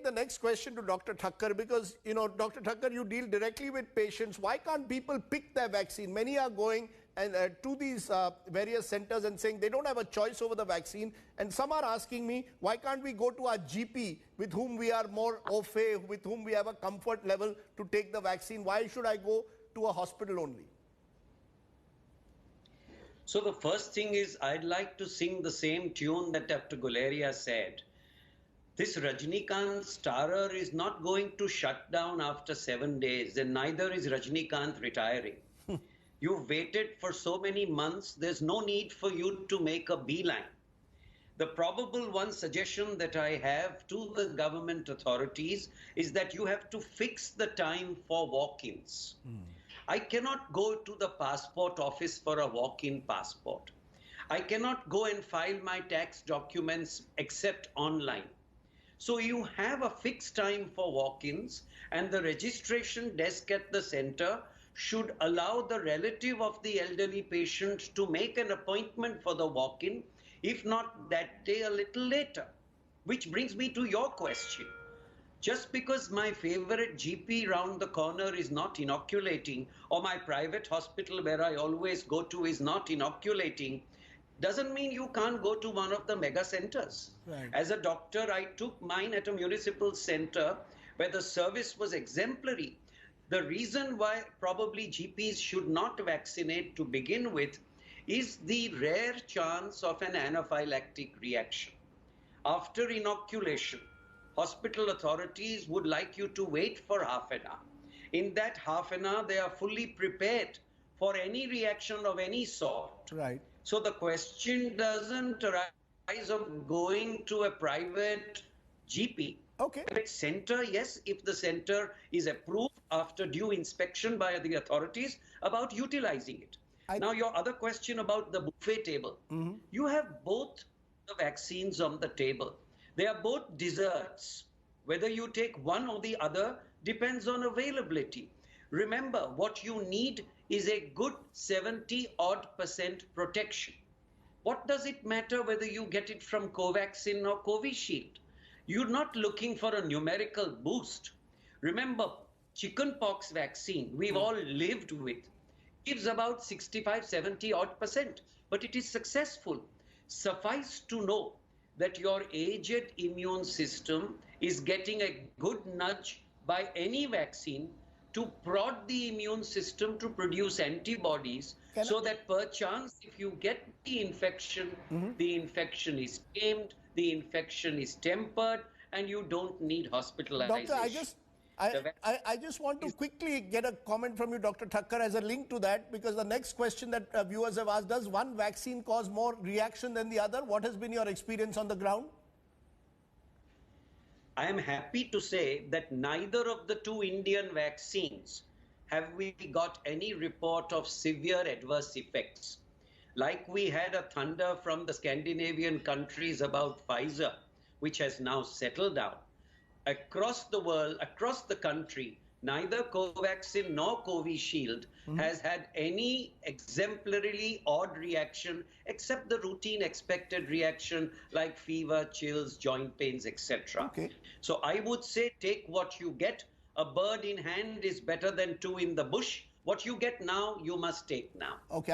the next question to Dr. Thacker because, Dr. Thacker, you deal directly with patients. Why can't people pick their vaccine? Many are going to these various centers and saying they don't have a choice over the vaccine. And some are asking me, why can't we go to our GP with whom we are more au fait, with whom we have a comfort level to take the vaccine? Why should I go to a hospital only? So the first thing is I'd like to sing the same tune that Dr. Guleria said. This Rajnikant starer is not going to shut down after 7 days, and neither is Rajnikant retiring. You've waited for so many months, there's no need for you to make a beeline. The probable one suggestion that I have to the government authorities is that you have to fix the time for walk-ins. I cannot go to the passport office for a walk-in passport. I cannot go and file my tax documents except online. So you have a fixed time for walk-ins, and the registration desk at the center should allow the relative of the elderly patient to make an appointment for the walk-in, if not that day, a little later. Which brings me to your question. Just because my favorite GP round the corner is not inoculating, or my private hospital where I always go to is not inoculating, doesn't mean you can't go to one of the mega centers. Right. As a doctor, I took mine at a municipal center where the service was exemplary. The reason why probably GPs should not vaccinate to begin with is the rare chance of an anaphylactic reaction. After inoculation, hospital authorities would like you to wait for half an hour. In that half an hour, they are fully prepared for any reaction of any sort. Right. So the question doesn't arise of going to a private GP. Okay. Private center, yes, if the center is approved after due inspection by the authorities about utilizing it. Now, your other question about the buffet table. You have both the vaccines on the table. They are both desserts. Whether you take one or the other depends on availability. Remember, what you need is a good 70-odd% protection. What does it matter whether you get it from Covaxin or Covishield? You're not looking for a numerical boost. Remember, chickenpox vaccine we've all lived with gives about 65, 70-odd%, but it is successful. Suffice to know that your aged immune system is getting a good nudge by any vaccine to prod the immune system to produce antibodies so that perchance if you get the infection is tamed, the infection is tempered, and you don't need hospitalization. Doctor, I just want to quickly get a comment from you, Dr. Thacker, as a link to that, because the next question that viewers have asked, does one vaccine cause more reaction than the other? What has been your experience on the ground? I am happy to say that neither of the two Indian vaccines have we got any report of severe adverse effects. Like we had a thunder from the Scandinavian countries about Pfizer, which has now settled down. Across the world, across the country, neither Covaxin nor Covishield has had any exemplarily odd reaction except the routine expected reaction like fever, chills, joint pains, etc. Okay. So I would say take what you get. A bird in hand is better than two in the bush. What you get now, you must take now. Okay.